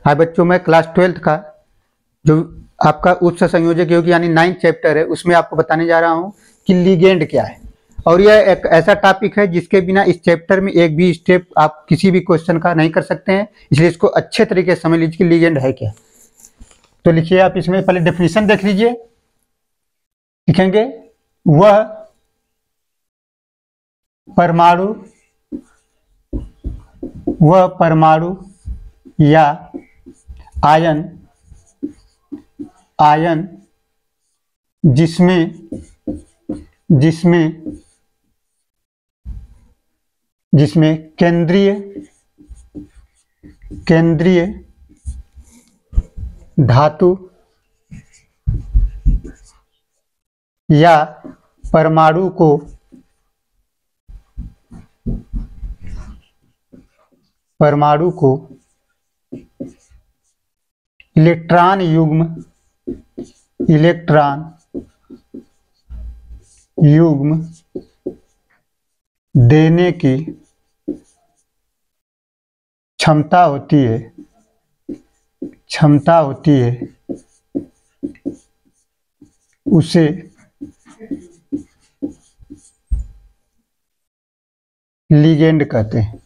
आज बच्चों में क्लास 12th का जो आपका उत्सव संयोजक योगी यानी 9th चैप्टर है उसमें आपको बताने जा रहा हूँ कि लिगेंड क्या है। और यह एक ऐसा टॉपिक है जिसके बिना इस चैप्टर में एक भी स्टेप आप किसी भी क्वेश्चन का नहीं कर सकते हैं, इसलिए इसको अच्छे तरीके से समझ लीजिए कि लिगेंड है क्या। तो लिखिए आप इसमें पहले डेफिनेशन देख लीजिए। लिखेंगे वह परमाणु या आयन जिसमें केंद्रीय धातु या परमाणु को इलेक्ट्रॉन युग्म देने की क्षमता होती है उसे लिगेंड कहते हैं।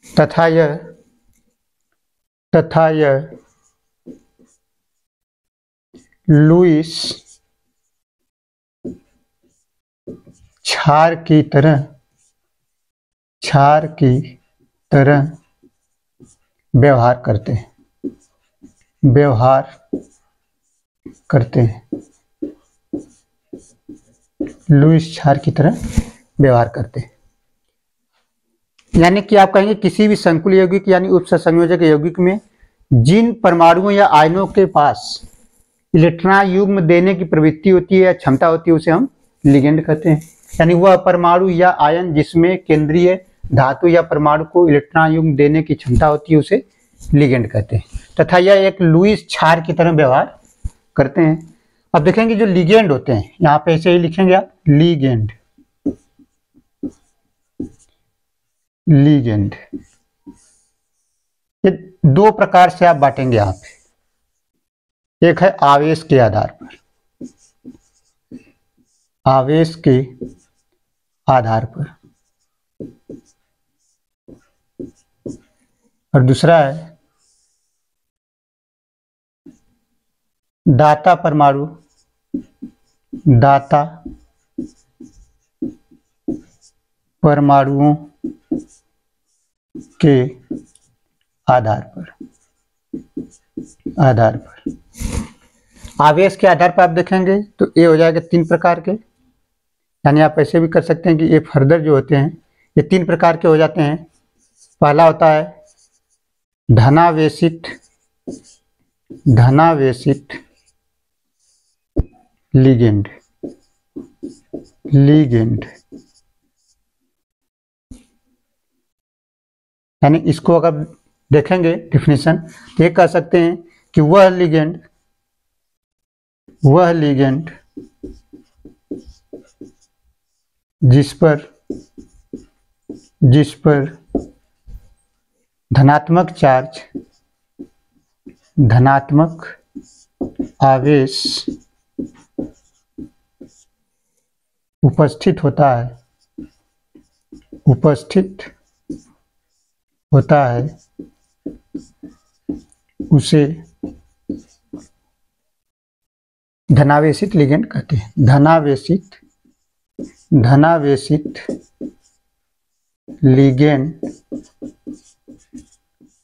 तथा यह लुईस क्षार की तरह व्यवहार करते हैं। लुईस क्षार की तरह व्यवहार करते हैं, यानी कि आप कहेंगे किसी भी संकुल यौगिक यानी उपसंयोजक यौगिक में जिन परमाणुओं या आयनों के पास इलेक्ट्रॉन युग्म देने की प्रवृत्ति होती है या क्षमता होती है उसे हम लिगेंड कहते हैं। यानी वह परमाणु या आयन जिसमें केंद्रीय धातु या परमाणु को इलेक्ट्रॉन युग्म देने की क्षमता होती है उसे लिगेंड कहते हैं, तथा यह एक लुईस क्षार की तरह व्यवहार करते हैं। अब देखेंगे जो लिगेंड होते हैं, यहाँ पे ऐसे ही लिखेंगे आप लिगेंड। ये दो प्रकार से आप बांटेंगे यहाँ पे। एक है आवेश के आधार पर, और दूसरा है दाता परमाणुओं के आधार पर। आवेश के आधार पर आप देखेंगे तो ये हो जाएगा 3 प्रकार के, यानी आप ऐसे भी कर सकते हैं कि ये फर्दर जो होते हैं ये 3 प्रकार के हो जाते हैं। पहला होता है धनावेशित लिगेंड। यानी इसको अगर देखेंगे डेफिनेशन तो ये कह सकते हैं कि वह लिगेंड जिस पर धनात्मक आवेश उपस्थित होता है उसे धनावेशित लिगेंड कहते हैं। धनावेशित लिगेंड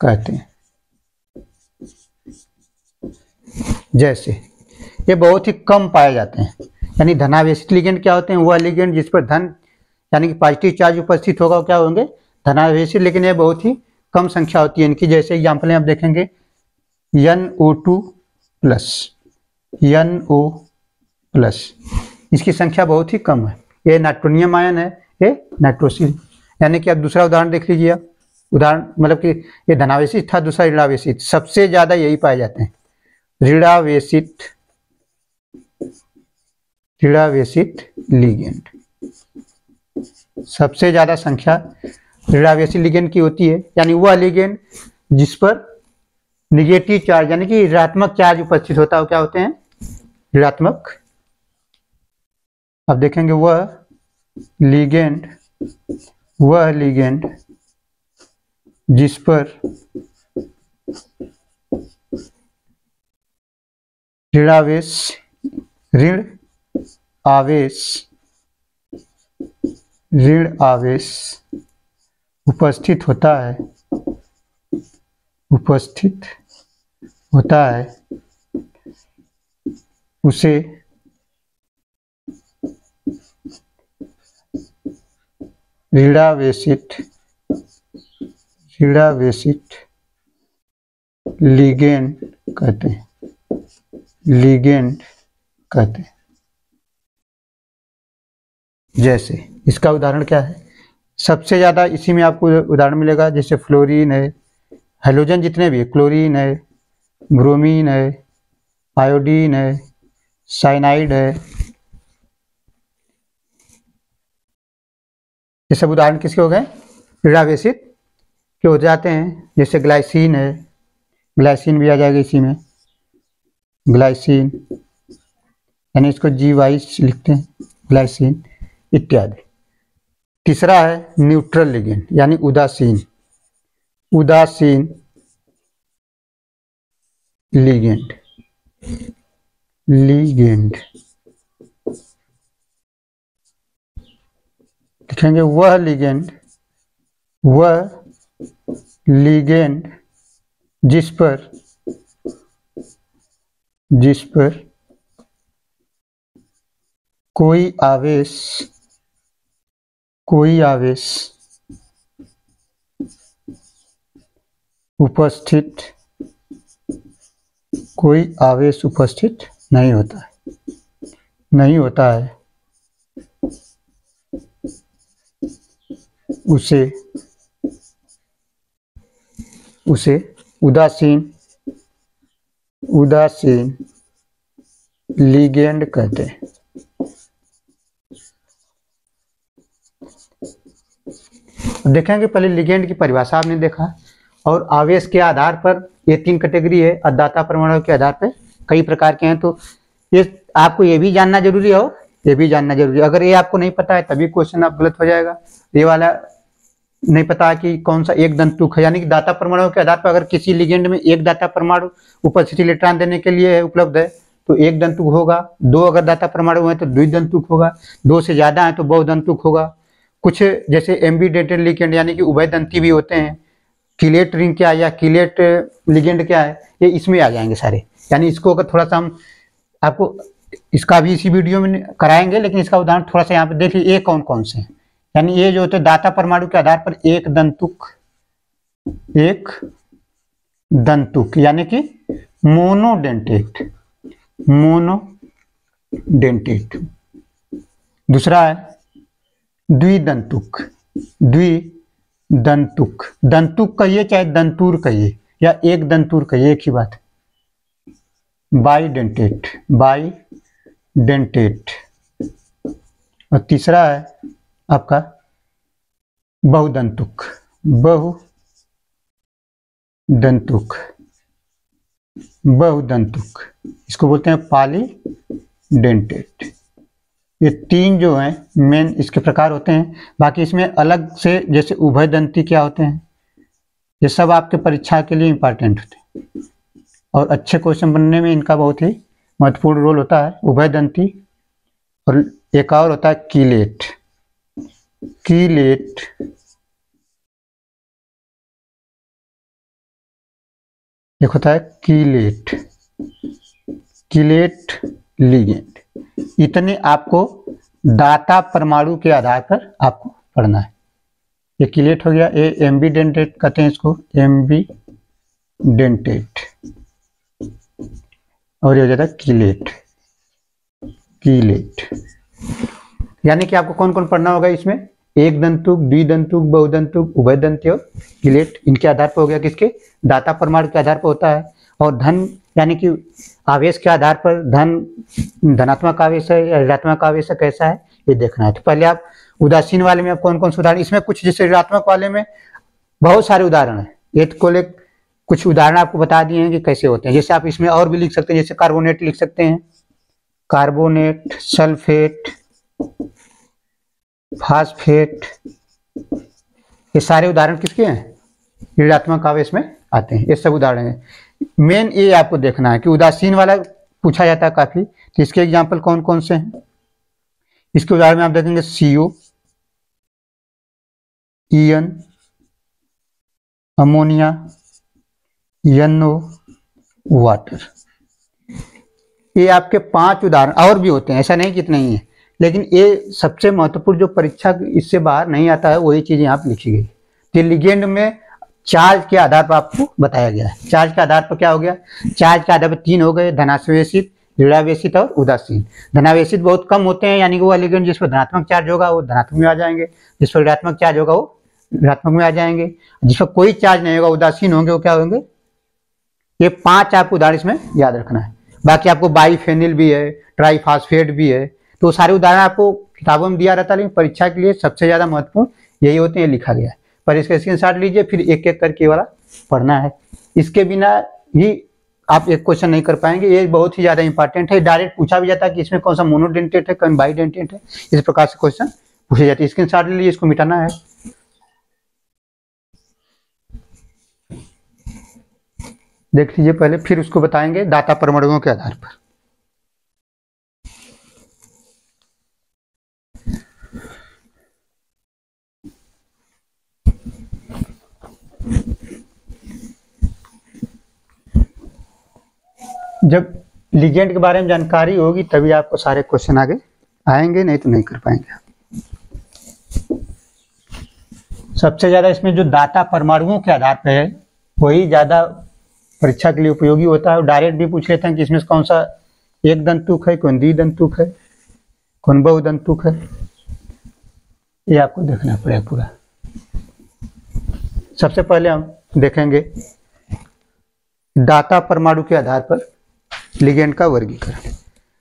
कहते हैं। जैसे ये बहुत ही कम पाए जाते हैं, यानी धनावेशित लिगेंड क्या होते हैं? वह लिगेंड जिस पर धन यानी कि पॉजिटिव चार्ज उपस्थित होगा क्या होंगे? धनावेशित, लेकिन ये बहुत ही कम संख्या होती है इनकी। जैसे एग्जाम्पल आप देखेंगे NO2+, इसकी संख्या बहुत ही कम है। ये नाइट्रोनियम आयन है, ये नाइट्रोसिल। यानी कि आप दूसरा उदाहरण देख लीजिए। उदाहरण मतलब कि ये धनावेशित था, दूसरा ऋणावेशित। सबसे ज्यादा यही पाए जाते हैं, ऋणावेशित लिगेंड। सबसे ज्यादा संख्या ऋणावेशी लिगेंड की होती है, यानी वह लिगेंड जिस पर निगेटिव चार्ज यानी कि ऋणात्मक चार्ज उपस्थित होता है, क्या होते हैं? ऋणात्मक। अब देखेंगे वह लिगेंड जिस पर ऋण आवेश उपस्थित होता है उसे ऋणावेशित लिगेंड कहते हैं। जैसे इसका उदाहरण क्या है? सबसे ज्यादा इसी में आपको उदाहरण मिलेगा, जैसे फ्लोरीन है, हेलोजन जितने भी, क्लोरीन है, ब्रोमीन है, आयोडीन है, साइनाइड है, ये सब उदाहरण किसके हो गए? ऋणावेशित के हो जाते हैं। जैसे ग्लाइसिन है, ग्लाइसिन भी आ जाएगा इसी में, ग्लाइसिन यानी इसको G22 लिखते हैं, ग्लाइसिन इत्यादि। तीसरा है न्यूट्रल लिगेंड यानी उदासीन लिगेंड। देखेंगे वह लिगेंड जिस पर कोई आवेश उपस्थित नहीं होता है उसे उदासीन लिगेंड कहते हैं। देखेंगे पहले लिगेंड की परिभाषा आपने देखा, और आवेश के आधार पर ये 3 कैटेगरी है, अदाता परमाणु के आधार पर कई प्रकार के हैं। तो ये आपको ये भी जानना जरूरी है और ये भी जानना जरूरी है। अगर ये आपको नहीं पता है तभी क्वेश्चन आप गलत हो जाएगा। ये वाला नहीं पता कि कौन सा एक दंतुक है, यानी कि दाता परमाणु के आधार पर अगर किसी लिगेंड में एक दाता परमाणु उपस्थिति इलेक्ट्रॉन देने के लिए उपलब्ध है तो एक दंतुक होगा, 2 अगर दाता परमाणु है तो द्विदंतुक होगा, 2 से ज्यादा है तो बहुदंतुक होगा। कुछ जैसे एम्बीडेंटेड लिगेंड यानी कि उभयदंती भी होते हैं। किलेट रिंग क्या है या किलेट लिगेंड क्या है, ये इसमें आ जाएंगे सारे। यानी इसको अगर थोड़ा सा हम आपको इसका भी इसी वीडियो में कराएंगे, लेकिन इसका उदाहरण थोड़ा सा यहाँ पे देख लीजिए ये कौन कौन से हैं। यानी ये जो होते हैं दाता परमाणु के आधार पर एक दंतुक यानी कि मोनोडेंटेट। दूसरा है द्विदंतुक। दंतुक कहिए चाहे दंतूर कहिए या एक दंतूर कहिए, एक ही बात। बाइडेंटेट। और तीसरा है आपका बहुदंतुक। इसको बोलते हैं पॉलीडेंटेट। ये 3 जो हैं मेन इसके प्रकार होते हैं। बाकी इसमें अलग से जैसे उभयदंती क्या होते हैं, ये सब आपके परीक्षा के लिए इंपॉर्टेंट होते हैं और अच्छे क्वेश्चन बनने में इनका बहुत ही महत्वपूर्ण रोल होता है। उभयदंती और एक और होता है कीलेट। एक होता है कीलेट लिगेंड। इतने आपको दाता परमाणु के आधार पर आपको पढ़ना है। ये कीलेट हो गया, ये एम्बीडेंटेट कहते हैं इसको, एम्बीडेंटेट, और ये हो जाता है कीलेट। यानी कि आपको कौन कौन पढ़ना होगा इसमें? एक दंतुक, द्विदंतुक, बहुदंतुक, उभयदंती और कीलेट। इनके आधार पर हो गया, किसके? दाता परमाणु के आधार पर होता है। और धन यानी कि आवेश के आधार पर धनात्मक आवेश है या ऋणात्मक आवेश है कैसा है, ये देखना है। तो पहले आप उदासीन वाले में आप कौन कौन से उदाहरण, इसमें कुछ जैसे ऋणात्मक वाले में बहुत सारे उदाहरण है, ये तो कुछ उदाहरण आपको बता दिए हैं कि कैसे होते हैं। जैसे आप इसमें और भी लिख सकते हैं, जैसे कार्बोनेट लिख सकते हैं, कार्बोनेट, सल्फेट, फास्फेट, ये सारे उदाहरण किसके हैं, ऋणात्मक आवेश में आते हैं, ये सब उदाहरण है। मेन ये आपको देखना है कि उदासीन वाला पूछा जाता है काफी, तो इसके एग्जाम्पल कौन कौन से हैं। इसके उदाहरण में आप देखेंगे CO, EN, ammonia, NO, water. ये आपके 5 उदाहरण, और भी होते हैं, ऐसा नहीं कि इतने ही है, लेकिन ये सबसे महत्वपूर्ण जो परीक्षा इससे बाहर नहीं आता है वही चीज यहाँ पे लिखी गई। तो लिगेंड में चार्ज के आधार पर आपको बताया गया है। चार्ज के आधार पर क्या हो गया, चार्ज के आधार पर 3 हो गए, धनावेशित, ऋणावेशित और उदासीन। धनावेशित बहुत कम होते हैं, यानी कि वो लिगेंड जिस पर धनात्मक चार्ज होगा वो धनात्मक में आ जाएंगे, जिस पर ऋणात्मक चार्ज होगा वो ऋणात्मक में आ जाएंगे, जिस पर कोई चार्ज नहीं होगा उदासीन होंगे, वो क्या होंगे। ये 5 आपको उदाहरण इसमें याद रखना है। बाकी आपको बाईफेनिल भी है, ट्राईफास्फेट भी है, तो सारे उदाहरण आपको किताबों में दिया रहता है, लेकिन परीक्षा के लिए सबसे ज्यादा महत्वपूर्ण यही होते हैं, लिखा गया है। पर इसका स्क्रीनशॉट लीजिए, फिर एक एक करके वाला पढ़ना है। इसके बिना ही आप एक क्वेश्चन नहीं कर पाएंगे, ये बहुत ही ज्यादा इंपॉर्टेंट है। डायरेक्ट पूछा भी जाता है कि इसमें कौन सा मोनोडेंटेट है, कौन बाईडेंटेट है, इस प्रकार से क्वेश्चन पूछे जाते हैं। स्क्रीनशॉट ले लीजिए, इसको मिटाना है। देख लीजिए पहले, फिर उसको बताएंगे दाता परमाणुओं के आधार पर। जब लिगेंड के बारे में जानकारी होगी तभी आपको सारे क्वेश्चन आगे आएंगे, नहीं तो नहीं कर पाएंगे। सबसे ज्यादा इसमें जो दाता परमाणुओं के आधार पर है वही ज्यादा परीक्षा के लिए उपयोगी होता है। डायरेक्ट भी पूछ लेते हैं कि इसमें कौन सा एक दंतुक है, कौन द्विदंतुक है, कौन बहुदंतुक है, ये आपको देखना पड़ेगा पूरा। सबसे पहले हम देखेंगे दाता परमाणु के आधार पर लिगेंड का वर्गीकरण।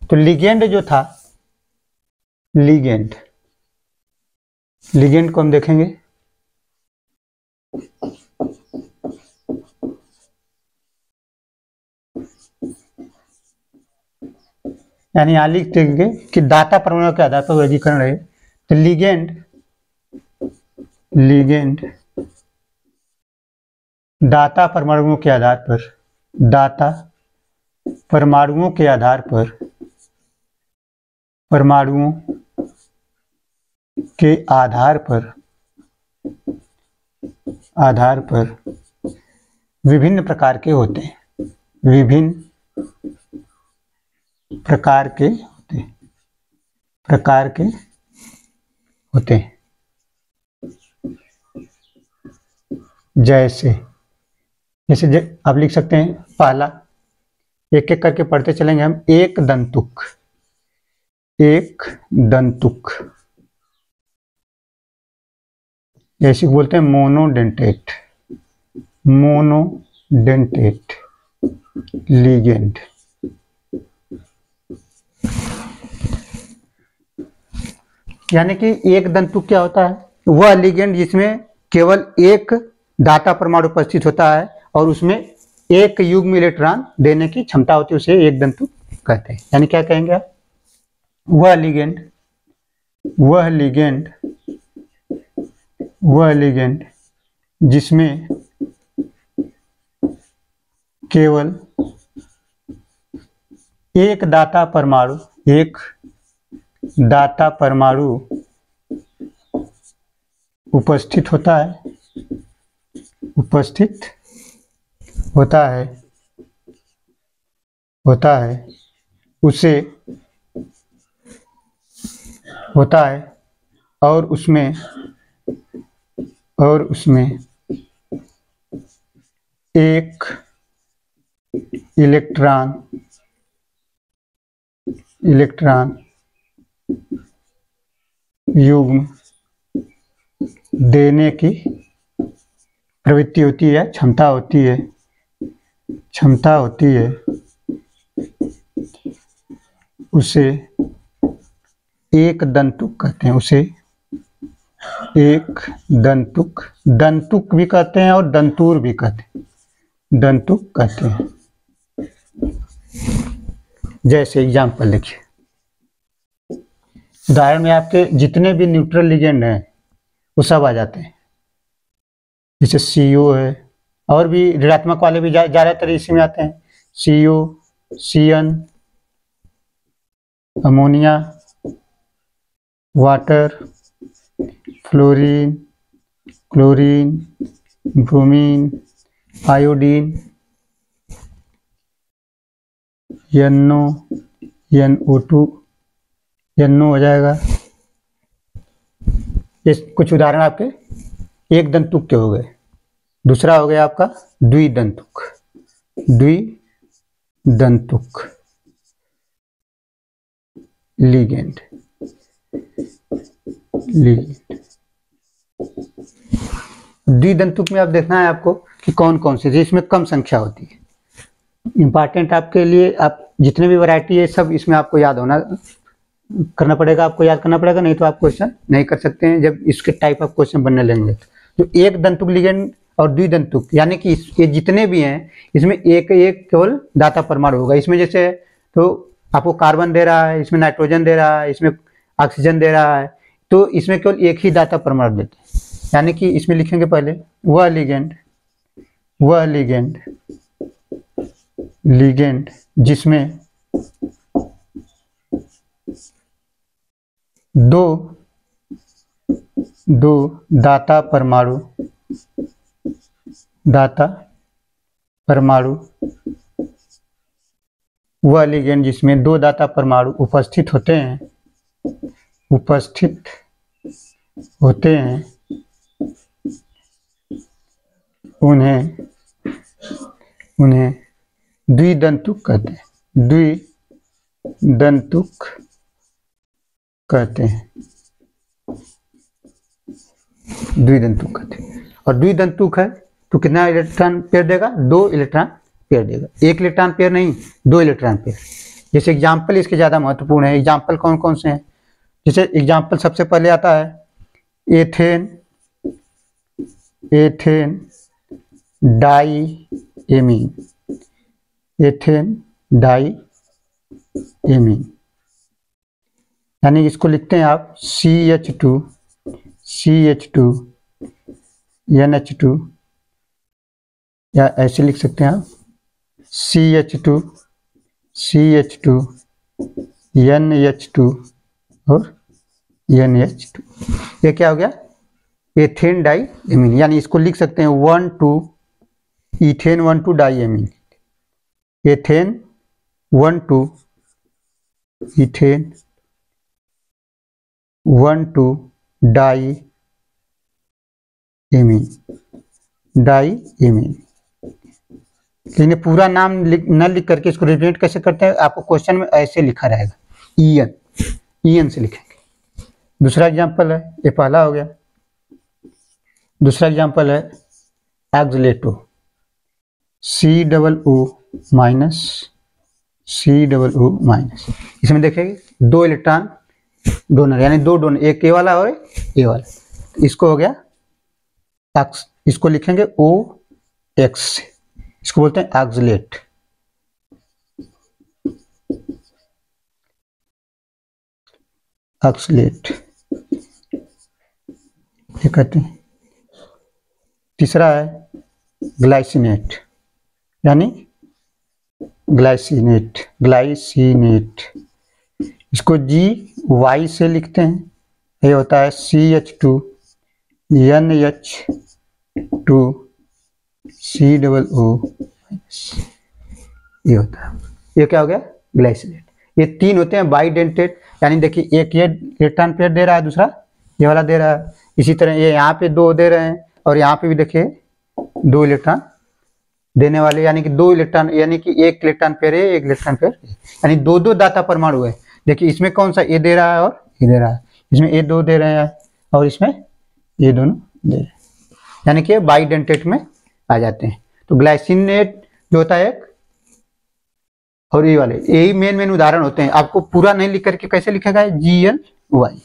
तो लिगेंड जो था, लिगेंड को हम देखेंगे यानी यहां लिख देंगे कि दाता परमाणु के आधार पर वर्गीकरण है। तो लिगेंड दाता परमाणुओं के आधार पर, दाता परमाणुओं के आधार पर, परमाणुओं के आधार पर विभिन्न प्रकार के होते हैं, विभिन्न प्रकार के होते हैं। जैसे आप लिख सकते हैं, पहला एक एक करके पढ़ते चलेंगे हम। एक दंतुक जैसे बोलते हैं मोनोडेंटेट लिगेंड। यानी कि एक दंतुक क्या होता है, वह लिगेंड जिसमें केवल एक दाता परमाणु उपस्थित होता है और उसमें एक युग्म इलेक्ट्रॉन देने की क्षमता होती है, उसे एक दंतुक कहते हैं। यानी क्या कहेंगे आप, वह लिगेंड जिसमें केवल एक दाता परमाणु उपस्थित होता है उसे होता है और उसमें एक इलेक्ट्रॉन युग्म देने की प्रवृत्ति होती है, क्षमता होती है, उसे एक दंतुक कहते हैं उसे, एक दंतुक, दंतुक भी कहते हैं और दंतूर भी कहते हैं, दंतुक कहते हैं। जैसे एग्जाम्पल देखिए, उदाहरण में आपके जितने भी न्यूट्रल लिगेंड हैं वो सब आ जाते हैं, जैसे CO है, और भी ऋणात्मक वाले भी ज़्यादातर इसी में आते हैं, CO, CN, ammonia, water, fluorine, chlorine, bromine, iodine, NO, NO2, NO हो जाएगा। ये कुछ उदाहरण आपके एक दंतुक के हो गए। दूसरा हो गया आपका द्विदंतुक, द्विदंतुक लिगेंड, द्विदंतुक में आप देखना है आपको कि कौन कौन से, इसमें कम संख्या होती है। इंपॉर्टेंट आपके लिए, आप जितने भी वैरायटी है सब इसमें आपको याद होना करना पड़ेगा, आपको याद करना पड़ेगा, नहीं तो आप क्वेश्चन नहीं कर सकते हैं जब इसके टाइप ऑफ क्वेश्चन बनने लगेंगे। तो एक दंतुक लिगेंड और द्विदंतुक, यानी कि ये जितने भी हैं इसमें एक एक केवल दाता परमाणु होगा। इसमें जैसे तो आपको कार्बन दे रहा है, इसमें नाइट्रोजन दे रहा है, इसमें ऑक्सीजन दे रहा है, तो इसमें केवल एक ही दाता परमाणु देते हैं। यानी कि इसमें लिखेंगे पहले वह लिगेंड जिसमें दो दाता परमाणु, वह लिगेंड जिसमें दो दाता परमाणु उपस्थित होते हैं, उन्हें द्विदंतुक कहते हैं, द्विदंतुक कहते हैं। और द्विदंतुक है तो कितना इलेक्ट्रॉन पेयर देगा? 2 इलेक्ट्रॉन पेयर देगा, 1 इलेक्ट्रॉन पेयर नहीं, 2 इलेक्ट्रॉन पेयर। जैसे एग्जाम्पल इसके ज़्यादा महत्वपूर्ण है। एग्जाम्पल कौन कौन से हैं? जैसे एग्जाम्पल सबसे पहले आता है एथेन डाईएमीन, एथेन डाईएमीन, यानी इसको लिखते हैं आप CH2 NH2, या ऐसे लिख सकते हैं आप CH2 NH2 और NH2। ये क्या हो गया? एथेन डाईएमीन, यानी इसको लिख सकते हैं 1,2 इथेन 1,2 डाईएमीन, एथेन 1,2 इथेन 1,2 डाईएमीन। लेकिन पूरा नाम न लिख करके इसको रिप्रेजेंट कैसे करते हैं? आपको क्वेश्चन में ऐसे लिखा रहेगा, EN से लिखेंगे। दूसरा एग्जांपल है, ये पहला हो गया। दूसरा एग्जांपल है एक्सलेटो, COO-, इसमें देखेंगे 2 इलेक्ट्रॉन डोनर, यानी 2 डोनर, एक ए वाला और ए वाला। इसको हो गया एक्स, इसको लिखेंगे OX, इसको बोलते हैं एक्सलेट। ये कहते हैं। तीसरा है ग्लाइसिनेट, यानी ग्लाइसिनेट, इसको GY से लिखते हैं। ये होता है CH2 NH2 COO, ये होता है। ये क्या हो गया? ग्लाइसिनेट। ये 3 होते हैं बाइडेंटेट, यानी देखिए एक ये इलेक्ट्रॉन पेयर दे रहा है, दूसरा ये वाला दे रहा है। इसी तरह ये यहाँ पे 2 दे रहे हैं और यहाँ पे भी देखिए 2 इलेक्ट्रॉन देने वाले, यानी कि 2 इलेक्ट्रॉन, यानी कि 1 इलेक्ट्रॉन पेयर है, 1 इलेक्ट्रॉन पेयर, यानी 2 दाता परमाणु है। देखिए इसमें कौन सा ए दे रहा है और ये दे रहा है, इसमें ये 2 दे रहे हैं और इसमें ये दोनों दे रहे हैं, यानी कि बाइडेंटेट में आ जाते हैं। तो ग्लाइसिनेट जो होता है एक, और ये वाले, यही मेन उदाहरण होते हैं। आपको पूरा नहीं लिख करके कैसे लिखेगा? GN वाई,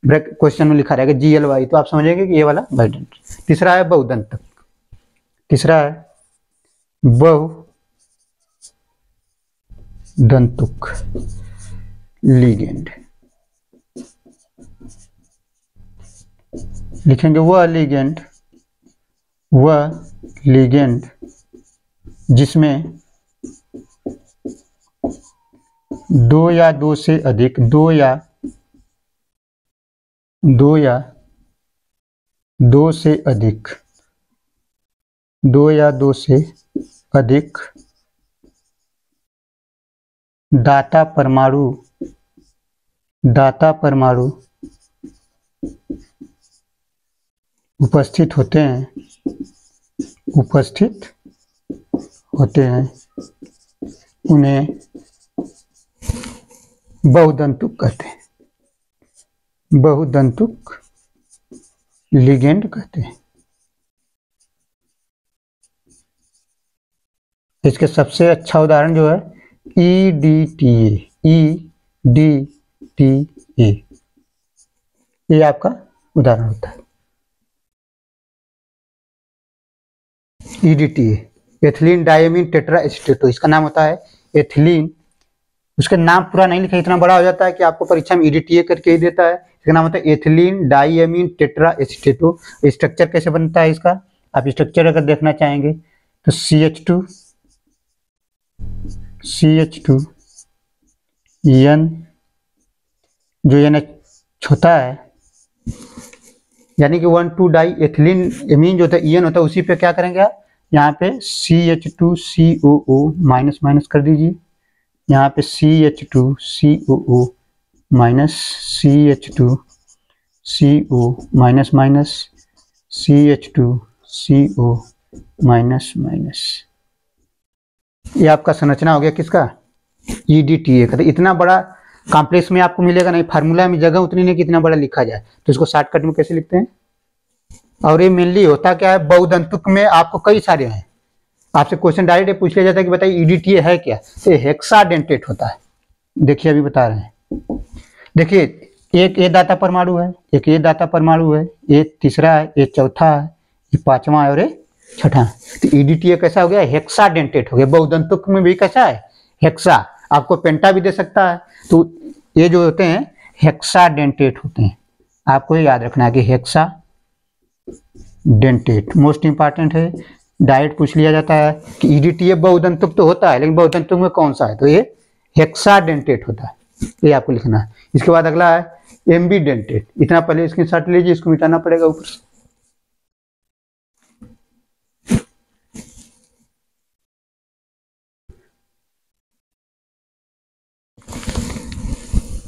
ब्रेक क्वेश्चन में लिखा रहेगा GLY, तो आप समझेंगे कि ये वाला बाइडेंट। तीसरा है बहुदंतक, तीसरा है बहुदंतुक लिगेंड। लिखेंगे वह लिगेंड जिसमें दो या दो से अधिक दो या दो से अधिक दाता परमाणु उपस्थित होते हैं उन्हें बहुदंतुक कहते हैं, बहुदंतुक लिगेंड कहते हैं। इसके सबसे अच्छा उदाहरण जो है EDTA, ये आपका उदाहरण होता है। EDTA एथिलीन डायमीन टेट्रा एसीटेटो, इसका नाम होता है एथिलीन। उसका नाम पूरा नहीं लिखा, इतना बड़ा हो जाता है कि आपको परीक्षा में EDTA करके ही देता है। इसका नाम होता है एथिलीन डायमीन टेट्रा एसीटेटो। स्ट्रक्चर कैसे बनता है इसका, आप स्ट्रक्चर अगर देखना चाहेंगे तो CH2 N, जो NH होता है, यानी कि 1,2 डाई एथिलीन एमीन जो होता है EN होता है, उसी पे क्या करेंगे आप, यहाँ पे CH2COO माइनस माइनस कर दीजिए, यहाँ पे CH2COO minus CH2CO minus minus CH2CO minus minus. ये आपका संरचना हो गया किसका, EDTA का। तो इतना बड़ा कॉम्प्लेक्स में आपको मिलेगा नहीं, फार्मूला में जगह उतनी नहीं कि इतना बड़ा लिखा जाए, तो इसको शॉर्टकट में कैसे लिखते हैं। और ये मेनली होता क्या है, बहुदंतुक में आपको कई सारे हैं, आपसे क्वेश्चन डायरेक्ट पूछ लिया जाता है कि बताइए EDTA है क्या, तो हेक्साडेंटेट होता है। देखिए अभी बता रहे हैं, देखिए एक ये दाता परमाणु है, एक ये दाता परमाणु है, ये तीसरा है, ये चौथा है, ये पांचवा है और ये छठा। तो EDTA कैसा हो गया, हेक्साडेंटेट हो गया। बहुदंतुक में भी कैसा है, हेक्सा, आपको पेंटा भी दे सकता है। तो ये जो होते हैं हेक्साडेंटेट होते हैं, आपको याद रखना है कि हेक्साडेंटेट मोस्ट इंपॉर्टेंट है। डायरेक्ट पूछ लिया जाता है कि EDTA बहुदंतुक तो होता है, लेकिन बहुदंतुक में कौन सा है, तो ये हेक्साडेंटेट होता है, ये आपको लिखना है। इसके बाद अगला है एम्बीडेंटेट। इतना पहले स्क्रीनशॉट लीजिए, इसको मिटाना पड़ेगा ऊपर से।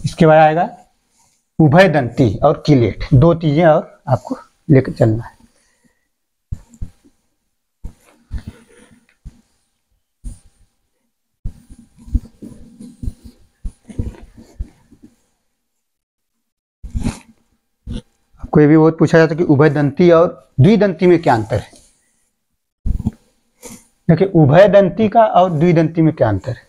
इसके बाद आएगा उभयदंती और किलेट, दो चीजें और आपको लेकर चलना है। आपको ये भी बहुत पूछा जाता है कि उभयदंती और द्विदंती में क्या अंतर है। देखिए उभयदंती का और द्विदंती में क्या अंतर है।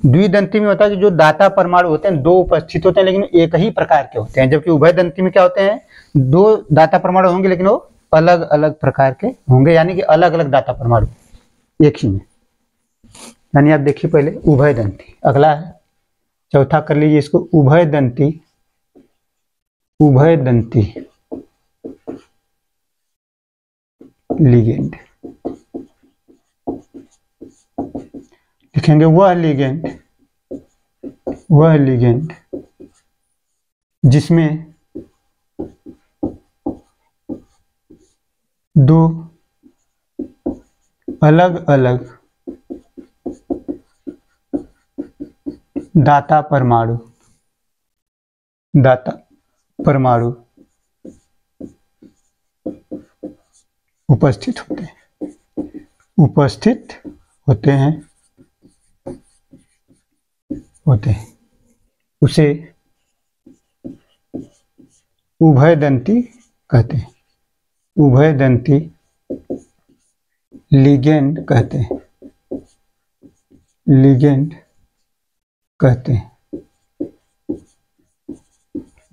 द्विदंती में होता है कि जो दाता परमाणु होते हैं दो उपस्थित होते हैं लेकिन एक ही प्रकार के होते हैं, जबकि उभयदंती में क्या होते हैं, दो दाता परमाणु होंगे लेकिन वो अलग अलग प्रकार के होंगे, यानी कि अलग अलग दाता परमाणु एक ही में। यानी आप देखिए पहले उभयदंती, अगला है चौथा कर लीजिए इसको उभयदंती लिगेंड। लिखेंगे वह लिगेंड जिसमें दो अलग अलग दाता परमाणु उपस्थित होते हैं उसे उभयदंती कहते हैं, उभयदंती लिगेंड कहते हैं,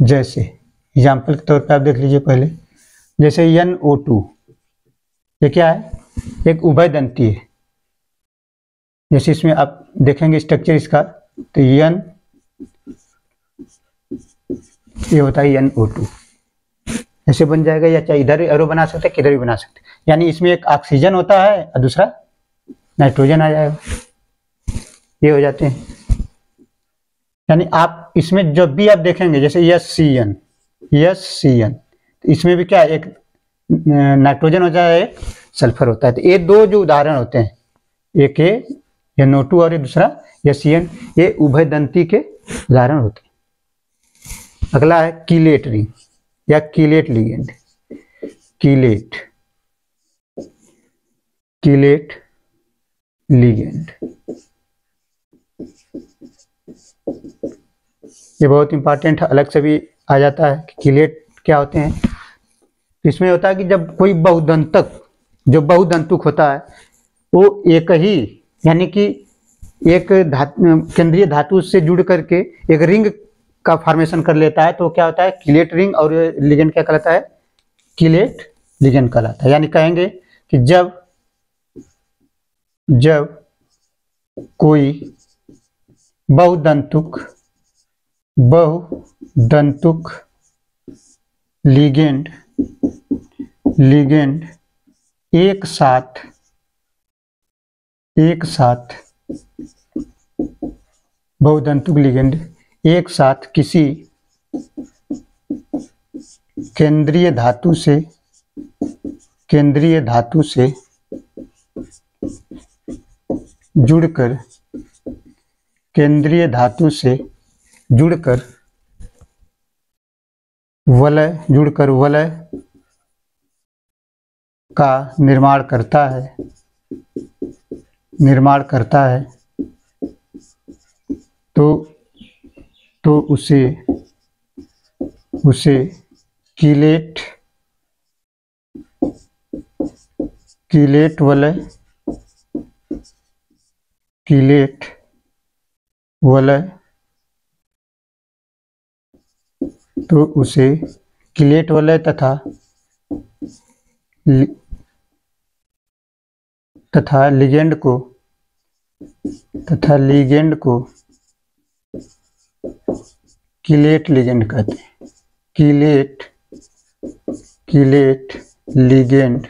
जैसे एग्जाम्पल के तौर पे आप देख लीजिए पहले, जैसे NO2, ये क्या है, एक उभयदंती है। जैसे इसमें आप देखेंगे स्ट्रक्चर इसका, तो ये होता है NO2, ऐसे बन जाएगा, या चाहे इधर एरो बना सकते हैं, किधर भी बना सकते हैं। यानी इसमें एक ऑक्सीजन होता है और दूसरा नाइट्रोजन आ जाएगा, ये हो जाते हैं। यानी आप इसमें जब भी आप देखेंगे जैसे SCN, तो इसमें भी क्या, एक नाइट्रोजन होता है, एक सल्फर होता है। तो ये दो जो उदाहरण होते हैं, एक ये NO2 और ये दूसरा SCN, ये उभयदंती के उदाहरण होते हैं। अगला है कीलेट रिंग या कीलेट लिगेंड। कीलेट लिगेंड, ये बहुत इंपॉर्टेंट है, अलग से भी आ जाता है कि कीलेट क्या होते हैं। इसमें होता है कि जब कोई बहुदंतुक होता है, वो एक ही, यानी कि एक केंद्रीय धातु से जुड़ करके एक रिंग का फॉर्मेशन कर लेता है, तो क्या होता है, कीलेट रिंग, और लिगेंड क्या कहलाता है, कीलेट लिगेंड कहलाता है। यानी कहेंगे कि जब कोई बहुदंतुक लिगेंड एक साथ बहुदंतुक लिगेंड एक साथ किसी केंद्रीय धातु से जुड़कर वलय का निर्माण करता है, तो उसे कीलेट वलय तथा लिगेंड को कीलेट लिगेंड कहते हैं। कीलेट लिगेंड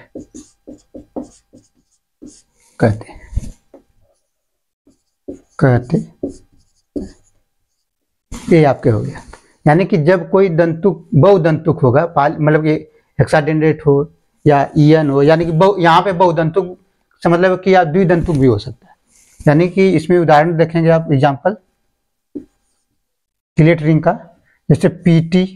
कहते ये आपके हो गया। यानी कि जब कोई बहुदंतुक होगा, मतलब कि हेक्साडेंड्रेट हो या EN हो, यानी कि यहाँ पे बहुदंतुक से मतलब कि या द्विदंतुक भी हो सकता है। यानी कि इसमें उदाहरण देखेंगे आप, एग्जाम्पल कीलेट रिंग का, जैसे PT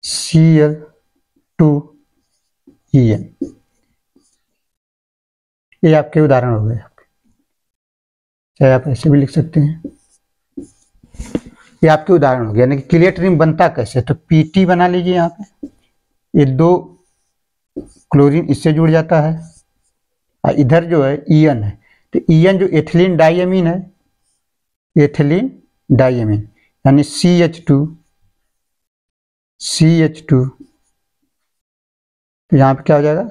Cl2En, ये आपके उदाहरण हो गए। चाहे आप ऐसे भी लिख सकते हैं, ये आपके उदाहरण हो गया। यानी कि कीलेट रिंग बनता कैसे, तो PT बना लीजिए, यहाँ पे ये 2 क्लोरीन इससे जुड़ जाता है, और इधर जो है EN है, तो EN जो एथिलीन डाइएमीन है, यानी CH2, तो यहाँ पे क्या हो जाएगा,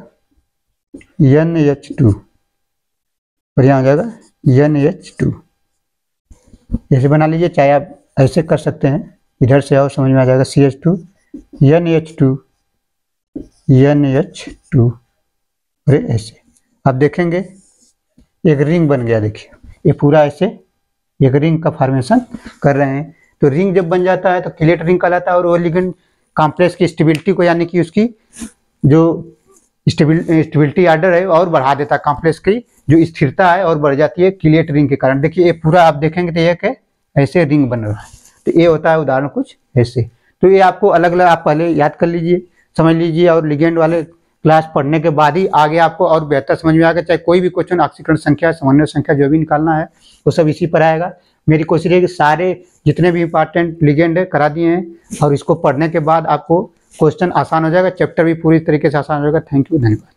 NH2, और यहाँ हो जाएगा NH2, ऐसे बना लीजिए। चाहे आप ऐसे कर सकते हैं, इधर से आओ, समझ में आ जाएगा, CH2 NH2 और ऐसे आप देखेंगे एक रिंग बन गया। देखिए ये पूरा ऐसे एक रिंग का फॉर्मेशन कर रहे हैं। तो रिंग जब बन जाता है तो कीलेट रिंग कहलाता है, और वो लिगेंड कॉम्प्लेक्स की स्टेबिलिटी को, यानी कि उसकी जो स्टेबिलिटी आर्डर है और बढ़ा देता है, कॉम्प्लेक्स की जो स्थिरता है और बढ़ जाती है कीलेट रिंग के कारण। देखिए ये पूरा आप देखेंगे तो एक है ऐसे रिंग बन रहा है, तो ये होता है उदाहरण कुछ ऐसे। तो ये आपको अलग अलग आप पहले याद कर लीजिए, समझ लीजिए, और लिगेंड वाले क्लास पढ़ने के बाद ही आगे आपको और बेहतर समझ में आएगा। चाहे कोई भी क्वेश्चन ऑक्सीकरण संख्या, समन्वय संख्या जो भी निकालना है वो सब इसी पर आएगा। मेरी कोशिश है कि सारे जितने भी इंपॉर्टेंट लिगेंड है करा दिए हैं, और इसको पढ़ने के बाद आपको क्वेश्चन आसान हो जाएगा, चैप्टर भी पूरी तरीके से आसान हो जाएगा। थैंक यू, धन्यवाद।